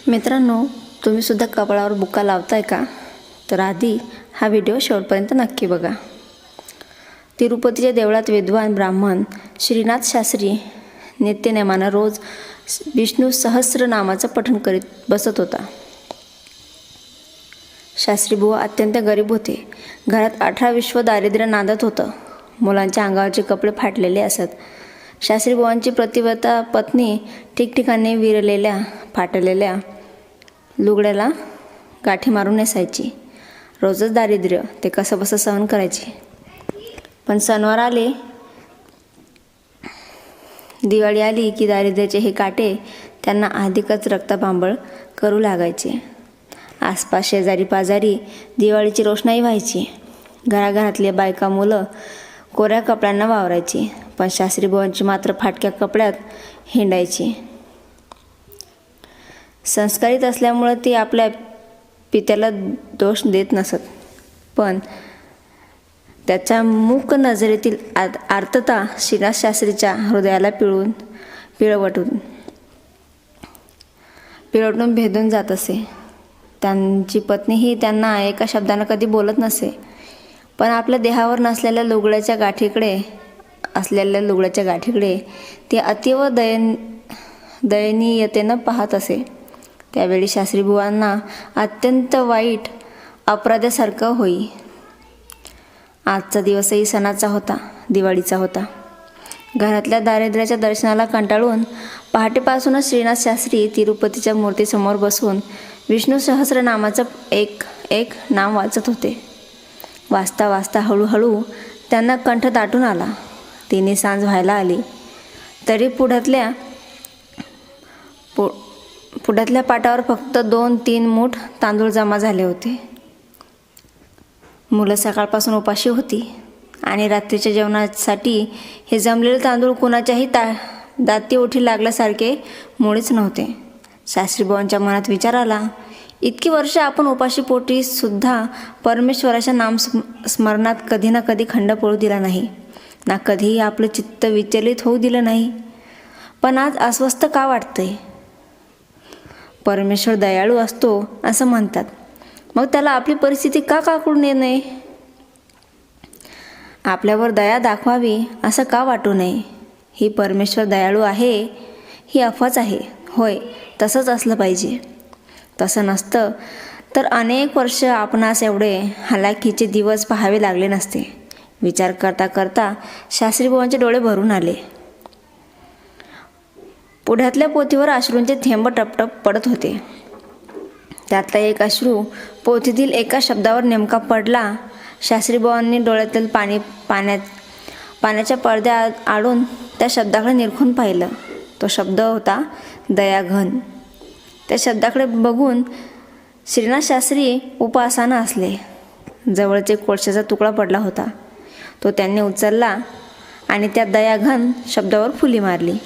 मित्रांनो, तुम्ही सुद्धा कपाळावर बुक्का लावताय का? तर आधी हा व्हिडिओ शेवटपर्यंत नक्की बघा. तिरुपतीच्या देवळात विद्वान ब्राह्मण श्रीनाथ शास्त्री नित्यनेमानं रोज विष्णू सहस्रनामाचं पठण करीत बसत होता. शास्त्री बुवा अत्यंत गरीब होते. घरात 18 विश्व दारिद्र्य नांदत होतं. मुलांच्या अंगावरचे कपडे फाटलेले असत. शास्त्री बुवांची प्रतिव्रता पत्नी ठिकठिकाणी विरलेल्या फाटलेल्या लुगड्याला गाठी मारून नेसायची. रोजच दारिद्र्य ते कसंबसं सहन करायचे. पण सणवार आले, दिवाळी आली की दारिद्र्याचे हे काटे त्यांना अधिकच रक्तपांबळ करू लागायचे. आसपास शेजारी पाजारी दिवाळीची रोषणाई व्हायची. घराघरातली बायका मुलं कोऱ्या कपड्यांना वावरायची, पण शास्त्री बुवांची मात्र फाटक्या कपड्यात हिंडायची. संस्कारित असल्यामुळं ती आपल्या पित्याला दोष देत नसत, पण त्याच्या मूक नजरेतील आर्तता श्रीनाथ शास्त्रीच्या हृदयाला पिळवटून भेदून जात असे. त्यांची पत्नीही त्यांना एका शब्दानं कधी बोलत नसे, पण आपल्या देहावर नसलेल्या लुगड्याच्या गाठीकडे ती अतिव दयनीयतेनं पाहत असे. त्यावेळी शास्त्री बुवांना अत्यंत वाईट अपराध्यासारखं होई. आजचा दिवसही सणाचा होता, दिवाळीचा होता. घरातल्या दारिद्र्याच्या दर्शनाला कंटाळून पहाटेपासूनच श्रीनाथ शास्त्री तिरुपतीच्या मूर्तीसमोर बसून विष्णू सहस्रनामाचं एक नाम वाचत होते. वाचता वाचता हळूहळू त्यांना कंठ दाटून आला. तिन्ही सांज व्हायला आली तरी पुढ्यातल्या पाटावर फक्त 2-3 मूठ तांदूळ जमा झाले होते. मुलं सकाळपासून उपाशी होती आणि रात्रीच्या जेवणासाठी हे जमलेले तांदूळ कुणाच्याही दाती ओठी लागल्यासारखे मुळीच नव्हते. शास्त्रीबुवांच्या मनात विचार आला, इतकी वर्ष आपण उपाशी पोटी सुद्धा परमेश्वराच्या नामस्मरणात कधी ना कधी खंड पडू दिला नाही ना, कधीही आपलं चित्त विचलित होऊ दिलं नाही, पण आज अस्वस्थ का वाटतंय? परमेश्वर दयाळू असतो असं म्हणतात, मग त्याला आपली परिस्थिती का काकून नये? आपल्यावर दया दाखवावी असं का वाटू नये? ही परमेश्वर दयाळू आहे ही अफवाच आहे. होय, तसंच असलं पाहिजे. तसं नसतं तर अनेक वर्ष आपणास एवढे हलाखीचे दिवस पाहावे लागले नसते. विचार करता करता शास्त्रीबुवांचे डोळे भरून आले. पुढ्यातल्या पोथीवर अश्रूंचे थेंब टपटप पडत होते. त्यातला एक अश्रू पोथीतील एका शब्दावर नेमका पडला. शास्त्रीबुवांनी डोळ्यातील पाण्याच्या पडद्या आडून त्या शब्दाकडे निरखून पाहिलं. तो शब्द होता दयाघन. त्या शब्दाकडे बघून श्रीनाथ शास्त्री उपासानं असले. जवळच एक कोळशाचा तुकडा पडला होता. तो त्यांनी उचलला आणि त्या दयाघन शब्दावर फुली मारली.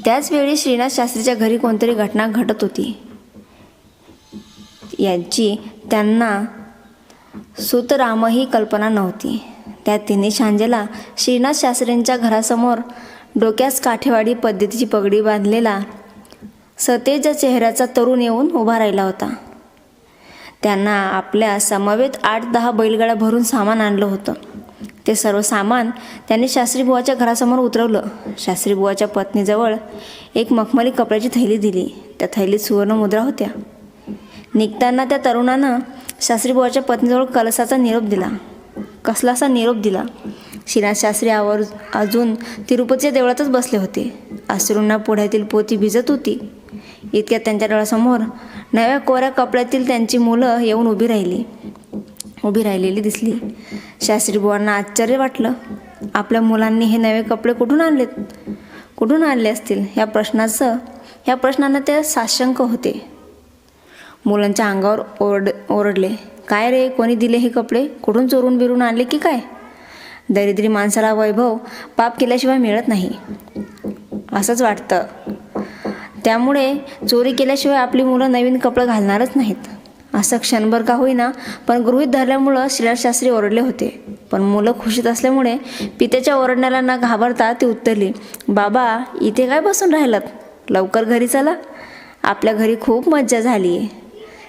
त्याचवेळी श्रीनाथ शास्त्रीच्या घरी कोणतरी घटना घडत होती याची त्यांना सुतरामही कल्पना नव्हती. त्या तिन्ही सांजेला श्रीनाथ शास्त्रींच्या घरासमोर डोक्यास काठेवाडी पद्धतीची पगडी बांधलेला सतेज चेहऱ्याचा तरुण येऊन उभा राहिला होता. त्यांना आपल्या समवेत 8-10 बैलगाड्या भरून सामान आणलं होतं. ते सर्व सामान त्यांनी शास्त्रीबुवाच्या घरासमोर उतरवलं. शास्त्रीबुवाच्या पत्नीजवळ एक मखमली कपड्याची थैली दिली. त्या थैलीत सुवर्णमुद्रा होत्या. निघताना त्या तरुणानं शास्त्रीबुवाच्या पत्नीजवळ कलसाचा निरोप दिला. कसलासा निरोप दिला? श्रीनाथ शास्त्री अजून तिरुपतीच्या देवळातच बसले होते. अश्रूंना पुढ्यातील पोथी भिजत होती. इतक्यात त्यांच्या डोळ्यासमोर नव्या कोऱ्या कपड्यातील त्यांची मुलं येऊन उभी राहिलेली दिसली. शास्त्रीबुवांना आश्चर्य वाटलं. आपल्या मुलांनी हे नवे कपडे कुठून आणले असतील या प्रश्नानं ते साशंक होते. मुलांच्या अंगावर ओरडले, काय रे, कोणी दिले हे कपडे? कुठून चोरून बिरून आणले की काय? दरिद्री माणसाला वैभव पाप केल्याशिवाय मिळत नाही असंच वाटतं. त्यामुळे चोरी केल्याशिवाय आपली मुलं नवीन कपडे घालणारच नाहीत असं क्षणभर का होईना पण गृहीत धरल्यामुळं श्रीनाथ शास्त्री ओरडले होते. पण मुलं खुशीत असल्यामुळे पित्याच्या ओरडण्याला न घाबरता ती उत्तरली, बाबा इथे काय बसून राहिलात? लवकर घरी चला. आपल्या घरी खूप मज्जा झाली आहे.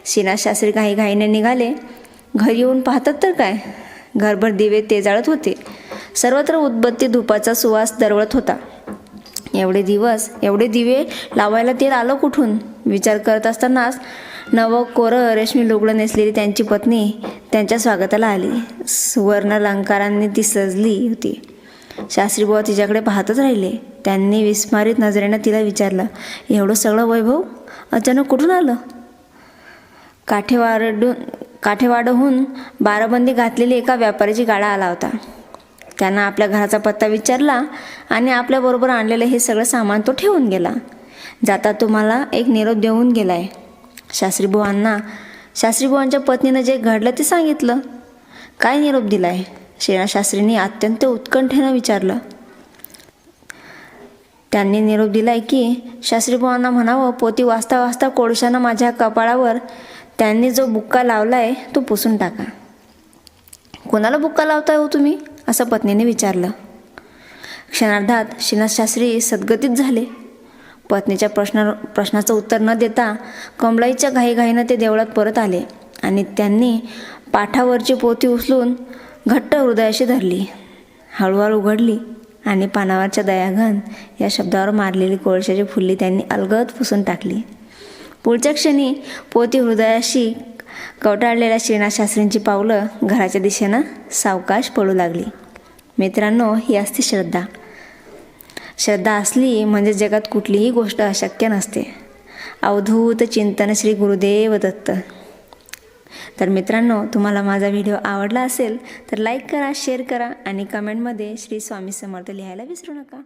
श्रीनाथ शास्त्री घाईघाईने निघाले. घरी येऊन पाहतात तर काय, घरभर दिवे तेजाळत होते. सर्वत्र उदबत्ती धुपाचा सुवास दरवळत होता. एवढे दिवे लावायला तेल आलं कुठून? विचार करत असतानाच नवं कोरं रेशमी लुगडं नेसलेली त्यांची पत्नी त्यांच्या स्वागताला आली. सुवर्ण अलंकारांनी ती सजली होती. शास्त्रीबुवा तिच्याकडे पाहतच राहिले. त्यांनी विस्मारित नजरेनं तिला विचारलं, एवढं सगळं वैभव अचानक कुठून आलं? काठेवाडहून बाराबंदी घातलेली एका व्यापाऱ्याची गाडा आला होता. त्यानं आपल्या घराचा पत्ता विचारला आणि आपल्याबरोबर आणलेलं हे सगळं सामान तो ठेवून गेला. जाता तुम्हाला एक निरोप देऊन गेलाय. शास्त्रीबुवांच्या पत्नीनं जे घडलं ते सांगितलं. काय निरोप दिलाय? श्रीनाथ शास्त्रींनी अत्यंत उत्कंठेनं विचारलं. त्यांनी निरोप दिलाय की शास्त्रीबुवांना म्हणावं, पोती वाचता वाचता कोळशानं माझ्या कपाळावर त्यांनी जो बुक्का लावलाय तो पुसून टाका. कोणाला बुक्का लावताय हो तुम्ही? असं पत्नीने विचारलं. क्षणार्धात श्रीनाथ शास्त्री सद्गतीत झाले. पत्नीच्या प्रश्नाचं उत्तर न देता कमळाईच्या घाईघाईनं ते देवळात परत आले आणि त्यांनी पाठावरची पोथी उचलून घट्ट हृदयाशी धरली, हळूहळू उघडली आणि पानावरच्या दयाघन या शब्दावर मारलेली कोळशाची फुल्ली त्यांनी अलगद पुसून टाकली. पुढच्या क्षणी पोथी हृदयाशी कवटाळलेल्या श्रीनाथ शास्त्रींची पावलं घराच्या दिशेनं सावकाश पळू लागली. मित्रांनो, ही असते श्रद्धा. श्रद्धा असली म्हणजे जगात कुठलीही गोष्ट अशक्य नसते. अवधूत चिंतन श्री गुरुदेव दत्त. तर मित्रांनो, तुम्हाला माझा व्हिडिओ आवडला असेल तर लाईक करा, शेअर करा आणि कमेंटमध्ये श्री स्वामी समर्थ लिहायला विसरू नका.